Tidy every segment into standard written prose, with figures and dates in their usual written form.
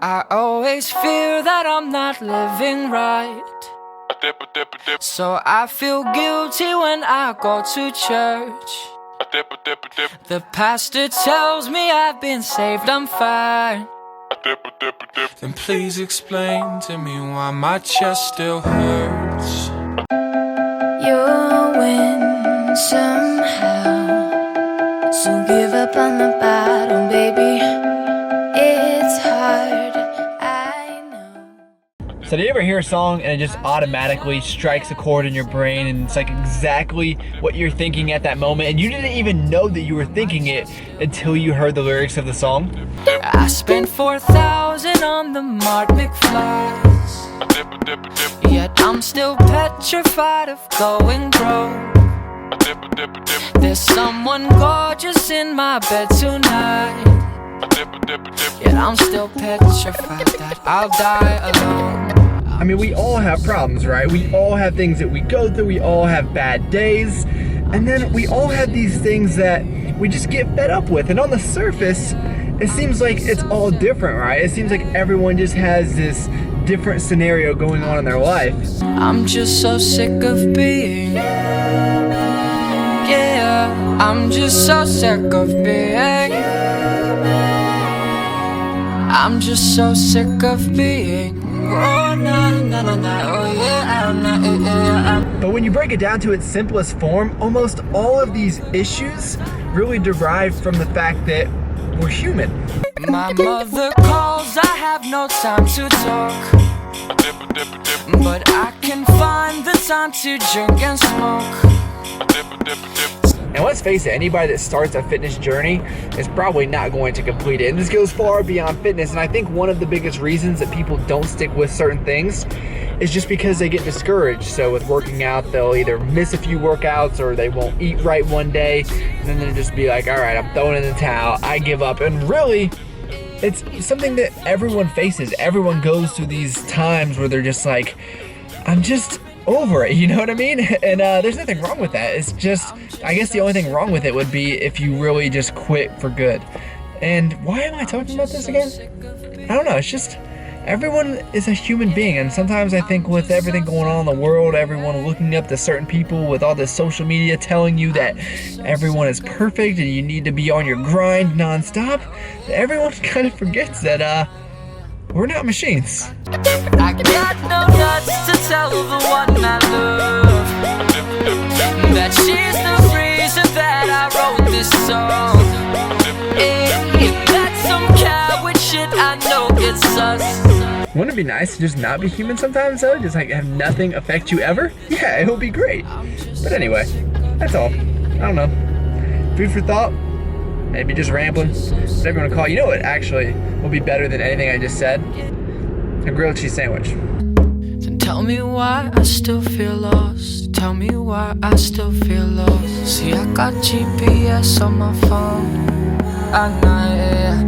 I always fear that I'm not living right, so I feel guilty when I go to church. The pastor tells me I've been saved, I'm fine. Then please explain to me why my chest still hurts. You'll win somehow, so give up on the battle, baby. It's hard, I know. So do you ever hear a song and it just automatically strikes a chord in your brain and it's like exactly what you're thinking at that moment and you didn't even know that you were thinking it until you heard the lyrics of the song? I spent 4,000 on the Mart McFlys, yet I'm still petrified of going broke. There's someone gorgeous in my bed tonight, yet I'm still petrified that I'll die alone. I mean, we all have problems, right? We all have things that we go through, we all have bad days, and then we all have these things that we just get fed up with. And on the surface, it seems like it's all different, right? It seems like everyone just has this different scenario going on in their life. I'm just so sick of being, yeah, I'm just so sick of being, I'm just so sick of being, oh na na na na, oh yeah, yeah. But when you break it down to its simplest form, almost all of these issues really derive from the fact that we're human. My mother calls, I have no time to talk, but I can find the time to drink and smoke. And let's face it, anybody that starts a fitness journey is probably not going to complete it. And this goes far beyond fitness. And I think one of the biggest reasons that people don't stick with certain things is just because they get discouraged. So with working out, they'll either miss a few workouts or they won't eat right one day. And then they'll just be like, all right, I'm throwing in the towel, I give up. And really, it's something that everyone faces. Everyone goes through these times where they're just like, I'm just over it, you know what I mean? And there's nothing wrong with that. It's just, I guess the only thing wrong with it would be if you really just quit for good. And why am I talking about this again? I don't know, it's just, everyone is a human being, and sometimes I think with everything going on in the world, everyone looking up to certain people with all this social media telling you that everyone is perfect and you need to be on your grind nonstop, everyone kind of forgets that we're not machines. I got no guts to tell the one I love that she's the reason that I wrote this song. If that's some coward shit, I know it's us. Wouldn't it be nice to just not be human sometimes though? Just like have nothing affect you ever? Yeah, it would be great. But anyway, that's all. I don't know. Food for thought? Maybe just rambling. Whatever you want to call it. You know what actually will be better than anything I just said? A grilled cheese sandwich. Then tell me why I still feel lost. Tell me why I still feel lost. See, I got GPS on my phone at night,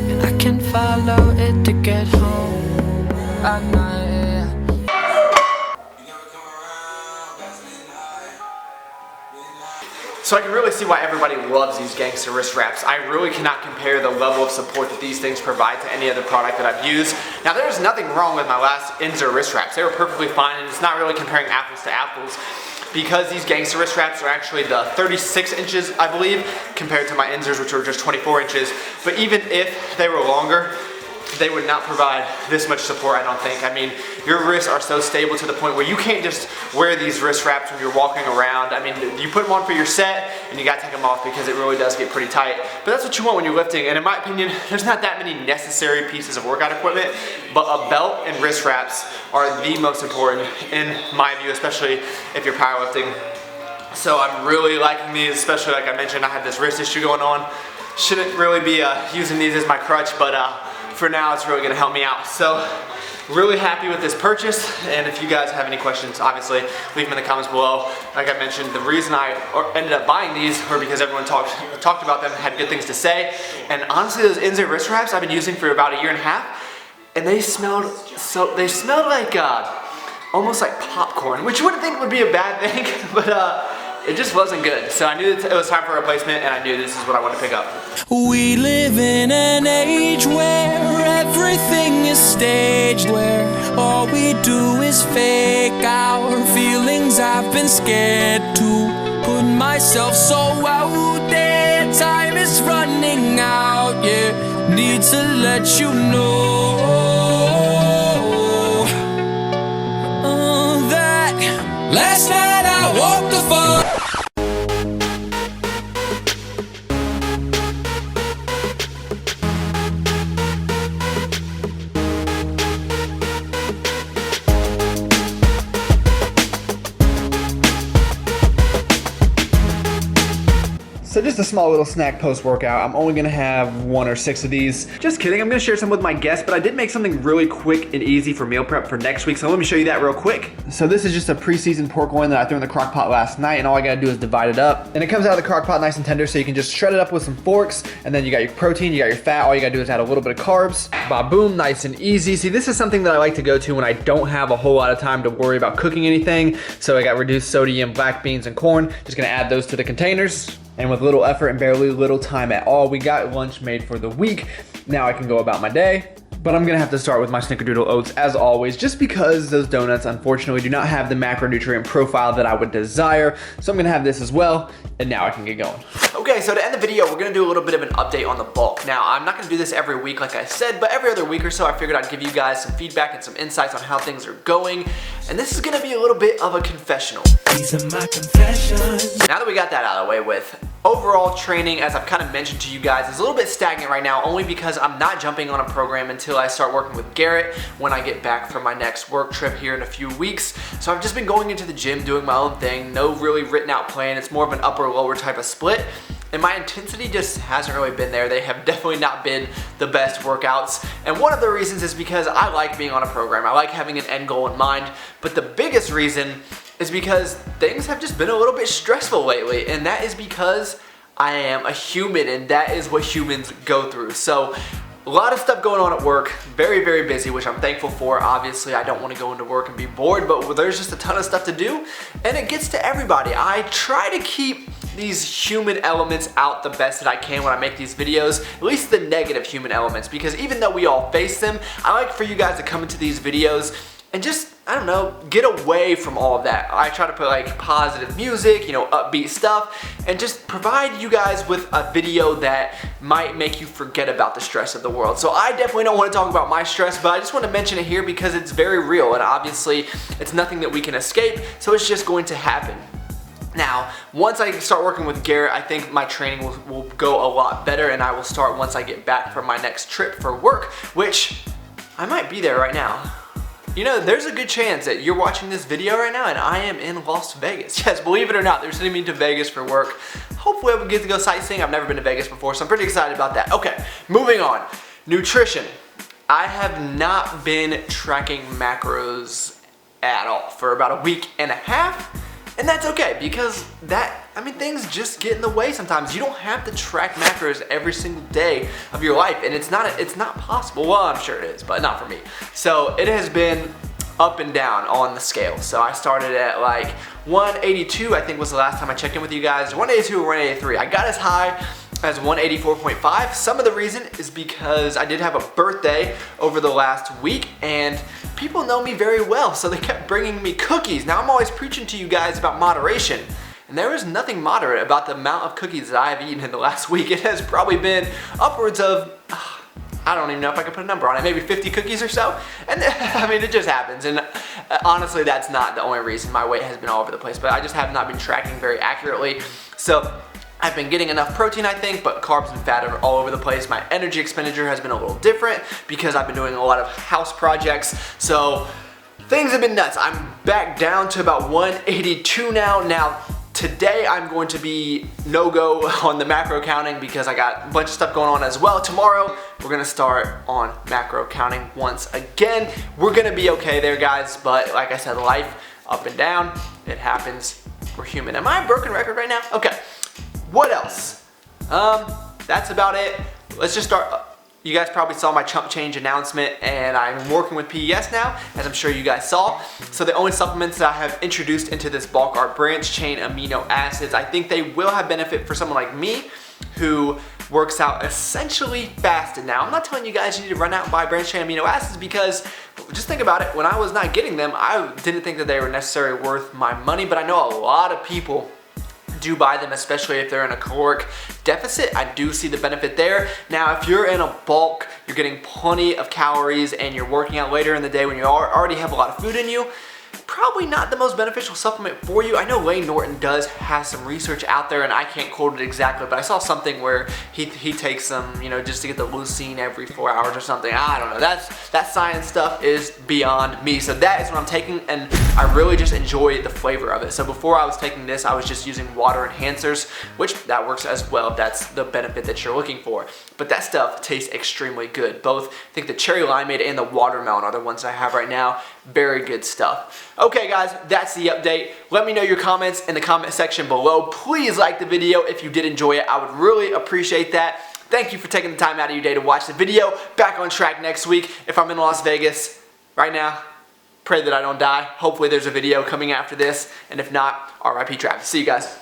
and I can follow it to get home at night. So I can really see why everybody loves these gangster wrist wraps. I really cannot compare the level of support that these things provide to any other product that I've used. Now there's nothing wrong with my last Inzer wrist wraps. They were perfectly fine, and it's not really comparing apples to apples because these gangster wrist wraps are actually the 36 inches, I believe, compared to my Inzers, which were just 24 inches. But even if they were longer, they would not provide this much support, I don't think. I mean, your wrists are so stable to the point where you can't just wear these wrist wraps when you're walking around. I mean, you put them on for your set and you gotta take them off because it really does get pretty tight. But that's what you want when you're lifting, and in my opinion, there's not that many necessary pieces of workout equipment, but a belt and wrist wraps are the most important in my view, especially if you're powerlifting. So I'm really liking these, especially like I mentioned, I have this wrist issue going on. Shouldn't really be using these as my crutch, but for now it's really gonna help me out. So really happy with this purchase, and if you guys have any questions, obviously leave them in the comments below. Like I mentioned, the reason I ended up buying these were because everyone talked about them, had good things to say, and honestly those Inzer wrist wraps I've been using for about a year and a half, and they smelled like almost like popcorn, which you wouldn't think would be a bad thing, but it just wasn't good. So I knew that it was time for a replacement, and I knew this is what I wanted to pick up. We live in an age where everything stage where all we do is fake our feelings. I've been scared to put myself so out there. Time is running out, yeah. Need to let you know that last night I walked the far. So just a small little snack post-workout. I'm only gonna have 1 or 6 of these. Just kidding, I'm gonna share some with my guests, but I did make something really quick and easy for meal prep for next week, so let me show you that real quick. So this is just a pre-seasoned pork loin that I threw in the crock pot last night, and all I gotta do is divide it up. And it comes out of the crock pot nice and tender, so you can just shred it up with some forks, and then you got your protein, you got your fat, all you gotta do is add a little bit of carbs. Ba-boom, nice and easy. See, this is something that I like to go to when I don't have a whole lot of time to worry about cooking anything. So I got reduced sodium, black beans, and corn. Just gonna add those to the containers. And with little effort and barely little time at all, we got lunch made for the week. Now I can go about my day. But I'm gonna have to start with my snickerdoodle oats as always, just because those donuts unfortunately do not have the macronutrient profile that I would desire. So I'm gonna have this as well, and now I can get going. Okay, so to end the video, we're gonna do a little bit of an update on the bulk. Now, I'm not gonna do this every week like I said, but every other week or so, I figured I'd give you guys some feedback and some insights on how things are going. And this is gonna be a little bit of a confessional. These are my confessions. Now that we got that out of the way with, overall training, as I've kind of mentioned to you guys, is a little bit stagnant right now, only because I'm not jumping on a program until I start working with Garrett when I get back from my next work trip here in a few weeks. So I've just been going into the gym, doing my own thing, no really written out plan. It's more of an upper-lower type of split. And my intensity just hasn't really been there. They have definitely not been the best workouts. And one of the reasons is because I like being on a program. I like having an end goal in mind. But the biggest reason is because things have just been a little bit stressful lately. And that is because I am a human, and that is what humans go through. So a lot of stuff going on at work, very, very busy, which I'm thankful for. Obviously, I don't want to go into work and be bored, but there's just a ton of stuff to do, and it gets to everybody. I try to keep these human elements out the best that I can when I make these videos, at least the negative human elements, because even though we all face them, I like for you guys to come into these videos and just, I don't know, get away from all of that. I try to put like positive music, you know, upbeat stuff, and just provide you guys with a video that might make you forget about the stress of the world. So I definitely don't want to talk about my stress, but I just want to mention it here because it's very real, and obviously it's nothing that we can escape, so it's just going to happen. Now, once I start working with Garrett, I think my training will go a lot better, and I will start once I get back from my next trip for work, which I might be there right now. You know, there's a good chance that you're watching this video right now and I am in Las Vegas. Yes, believe it or not, they're sending me to Vegas for work. Hopefully I will get to go sightseeing. I've never been to Vegas before, so I'm pretty excited about that. Okay, moving on. Nutrition. I have not been tracking macros at all for about a week and a half. And that's okay, because things just get in the way sometimes. You don't have to track macros every single day of your life, and it's not possible. Well, I'm sure it is, but not for me. So it has been up and down on the scale. So I started at like 182, I think was the last time I checked in with you guys. 182 or 183. I got as high as 184.5. Some of the reason is because I did have a birthday over the last week, and people know me very well, so they kept bringing me cookies. Now I'm always preaching to you guys about moderation, and there is nothing moderate about the amount of cookies that I have eaten in the last week. It has probably been upwards of, I don't even know if I can put a number on it, maybe 50 cookies or so. And I mean, it just happens. And honestly, that's not the only reason my weight has been all over the place, but I just have not been tracking very accurately. So I've been getting enough protein, I think, but carbs and fat are all over the place. My energy expenditure has been a little different because I've been doing a lot of house projects. So things have been nuts. I'm back down to about 182 now. Now, today I'm going to be no-go on the macro counting because I got a bunch of stuff going on as well. Tomorrow, we're gonna start on macro counting once again. We're gonna be okay there, guys, but like I said, life up and down, it happens. We're human. Am I a broken record right now? Okay. What else? That's about it. Let's just start. You guys probably saw my chump change announcement, and I'm working with PES now, as I'm sure you guys saw. So the only supplements that I have introduced into this bulk are branch chain amino acids. I think they will have benefit for someone like me who works out essentially fasted. Now, I'm not telling you guys you need to run out and buy branched chain amino acids because just think about it, when I was not getting them, I didn't think that they were necessarily worth my money, but I know a lot of people do buy them, especially if they're in a caloric deficit. I do see the benefit there. Now, if you're in a bulk, you're getting plenty of calories and you're working out later in the day when you already have a lot of food in you, probably not the most beneficial supplement for you. I know Lane Norton does have some research out there, and I can't quote it exactly, but I saw something where he takes some, you know, just to get the leucine every 4 hours or something. I don't know. That science stuff is beyond me. So that is what I'm taking, and I really just enjoy the flavor of it. So before I was taking this, I was just using water enhancers, which that works as well if that's the benefit that you're looking for. But that stuff tastes extremely good. Both, I think the cherry limeade and the watermelon are the ones I have right now. Very good stuff. Okay guys, that's the update. Let me know your comments in the comment section below. Please like the video if you did enjoy it. I would really appreciate that. Thank you for taking the time out of your day to watch the video. Back on track next week. If I'm in Las Vegas right now, pray that I don't die. Hopefully there's a video coming after this. And if not, RIP Travis. See you guys.